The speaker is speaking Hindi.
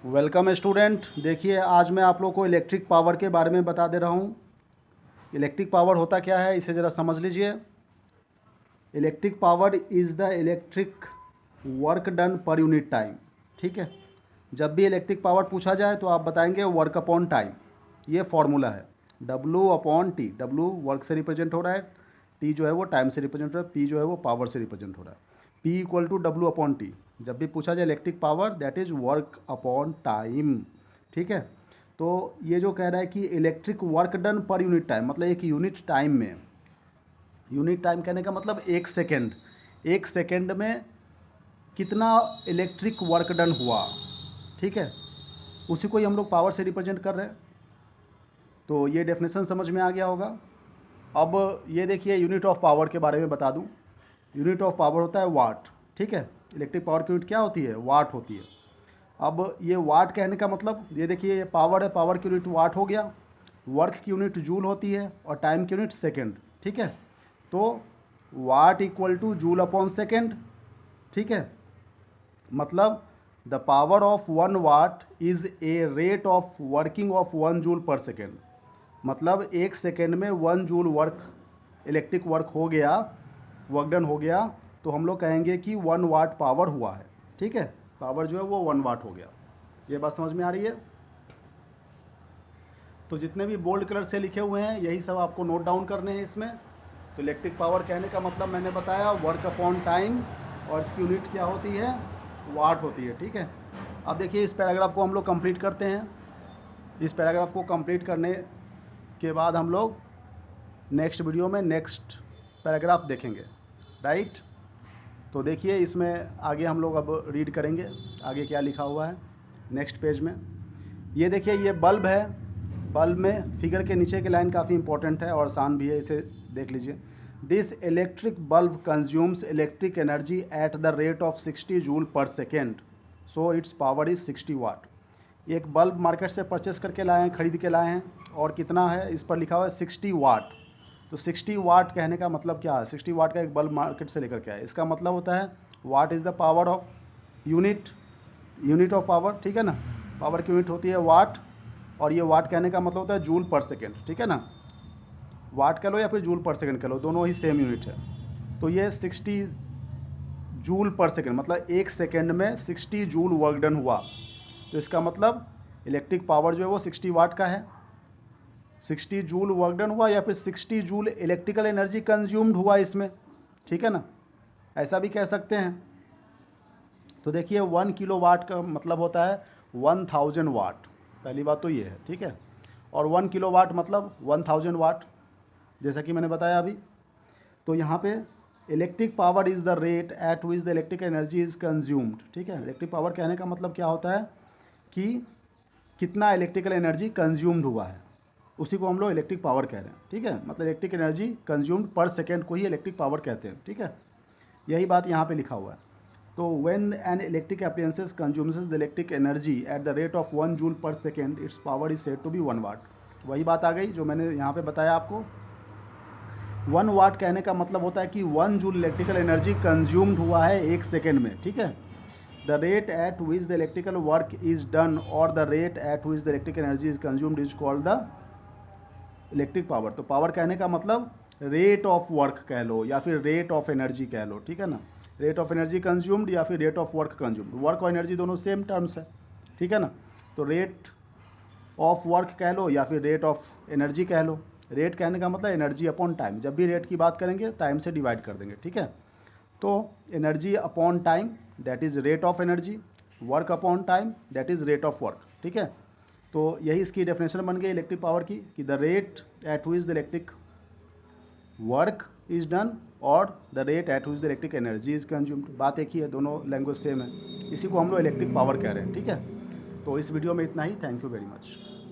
Welcome student. देखिए आज मैं आप लोग को इलेक्ट्रिक पावर के बारे में बता दे रहा हूँ। इलेक्ट्रिक पावर होता क्या है इसे ज़रा समझ लीजिए। Electric power is the electric work done per unit time. ठीक है, जब भी इलेक्ट्रिक पावर पूछा जाए तो आप बताएंगे वर्क अपॉन टाइम। ये फॉर्मूला है W upon T. W work से रिप्रेजेंट हो रहा है, T जो है वो टाइम से रिप्रेजेंट हो रहा है, P जो है वो पावर से रिप्रेजेंट हो रहा है। P equal to W upon T. जब भी पूछा जाए electric power that is work upon time. ठीक है, तो ये जो कह रहा है कि electric work done per unit time, मतलब एक यूनिट टाइम में, यूनिट टाइम कहने का मतलब एक सेकेंड में कितना इलेक्ट्रिक वर्क डन हुआ। ठीक है, उसी को ही हम लोग पावर से रिप्रेजेंट कर रहे हैं। तो ये डेफिनेशन समझ में आ गया होगा। अब ये देखिए यूनिट ऑफ पावर के बारे में बता दूं। यूनिट ऑफ पावर होता है वाट। ठीक है, इलेक्ट्रिक पावर की यूनिट क्या होती है? वाट होती है। अब ये वाट कहने का मतलब ये देखिए, ये पावर है, पावर की यूनिट वाट हो गया, वर्क की यूनिट जूल होती है और टाइम की यूनिट सेकेंड। ठीक है, तो watt equal to joule upon second. ठीक है, मतलब the power of 1 watt is a rate of working of 1 joule per second. मतलब एक सेकेंड में 1 जूल वर्क, इलेक्ट्रिक वर्क हो गया, वर्क डन हो गया, तो हम लोग कहेंगे कि 1 वाट पावर हुआ है। ठीक है, पावर जो है वो 1 वाट हो गया। ये बात समझ में आ रही है? तो जितने भी बोल्ड कलर से लिखे हुए हैं यही सब आपको नोट डाउन करने हैं इसमें। तो इलेक्ट्रिक पावर कहने का मतलब मैंने बताया वर्क अपॉन टाइम, और इसकी यूनिट क्या होती है? वाट होती है। ठीक है, अब देखिए इस पैराग्राफ को हम लोग कंप्लीट करते हैं। इस पैराग्राफ को कंप्लीट करने के बाद हम लोग नेक्स्ट वीडियो में नेक्स्ट पैराग्राफ देखेंगे। राइट, तो देखिए इसमें आगे हम लोग अब रीड करेंगे आगे क्या लिखा हुआ है नेक्स्ट पेज में। ये देखिए ये बल्ब है। बल्ब में फिगर के नीचे की लाइन काफ़ी इंपॉर्टेंट है और आसान भी है, इसे देख लीजिए। This electric bulb consumes electric energy at the rate of 60 joule per second, so it's power is 60 वाट। एक बल्ब मार्केट से परचेस करके लाए हैं, ख़रीद के लाए हैं, और कितना है इस पर लिखा हुआ है 60 वाट। तो 60 वाट कहने का मतलब क्या है? 60 वाट का एक बल्ब मार्केट से लेकर के आए, इसका मतलब होता है what is the power of unit of power. ठीक है ना, पावर की यूनिट होती है वाट, और ये वाट कहने का मतलब होता है जूल पर सेकेंड। ठीक है ना, वाट कह लो या फिर जूल पर सेकेंड कह लो, दोनों ही सेम यूनिट है। तो ये 60 जूल पर सेकेंड मतलब एक सेकेंड में 60 जूल वर्क डन हुआ। तो इसका मतलब इलेक्ट्रिक पावर जो है वो 60 वाट का है। 60 जूल वर्क डन हुआ या फिर 60 जूल इलेक्ट्रिकल एनर्जी कंज्यूम्ड हुआ इसमें। ठीक है ना, ऐसा भी कह सकते हैं। तो देखिए 1 किलो वाट का मतलब होता है 1000 वाट। पहली बात तो ये है। ठीक है, और 1 किलो वाट मतलब 1000 वाट, जैसा कि मैंने बताया अभी। तो यहाँ पे electric power is the rate at which the electric energy is consumed. ठीक है, इलेक्ट्रिक पावर कहने का मतलब क्या होता है कि कितना इलेक्ट्रिकल एनर्जी कंज्यूम्ड हुआ है, उसी को हम लोग इलेक्ट्रिक पावर कह रहे हैं। ठीक है, मतलब इलेक्ट्रिक एनर्जी कंज्यूम्ड पर सेकेंड को ही इलेक्ट्रिक पावर कहते हैं। ठीक है, यही बात यहाँ पे लिखा हुआ है। तो when an electric appliances consumes the electric energy at the rate of 1 joule per second, it's power is said to be 1 watt. वही बात आ गई जो मैंने यहाँ पे बताया आपको। 1 वाट कहने का मतलब होता है कि 1 जूल इलेक्ट्रिकल एनर्जी कंज्यूम्ड हुआ है एक सेकेंड में। ठीक है, the rate at which the electrical work is done और the rate at which the electric energy is consumed is called the electric power. तो पावर कहने का मतलब रेट ऑफ वर्क कह लो या फिर रेट ऑफ एनर्जी कह लो। ठीक है ना, रेट ऑफ एनर्जी कंज्यूम्ड या फिर rate of work consumed. Work और एनर्जी दोनों सेम टर्म्स है। ठीक है ना, तो रेट ऑफ वर्क कह लो या फिर रेट ऑफ एनर्जी कह लो। रेट कहने का मतलब एनर्जी अपॉन टाइम। जब भी रेट की बात करेंगे टाइम से डिवाइड कर देंगे। ठीक है, तो energy upon time that is rate of energy, work upon time that is rate of work. ठीक है, तो यही इसकी डेफिनेशन बन गई इलेक्ट्रिक पावर की कि the rate at which the electric work is done और the rate at which the electric energy is consumed. बात एक ही है, दोनों लैंग्वेज सेम है, इसी को हम लोग इलेक्ट्रिक पावर कह रहे हैं। ठीक है, तो इस वीडियो में इतना ही। Thank you very much.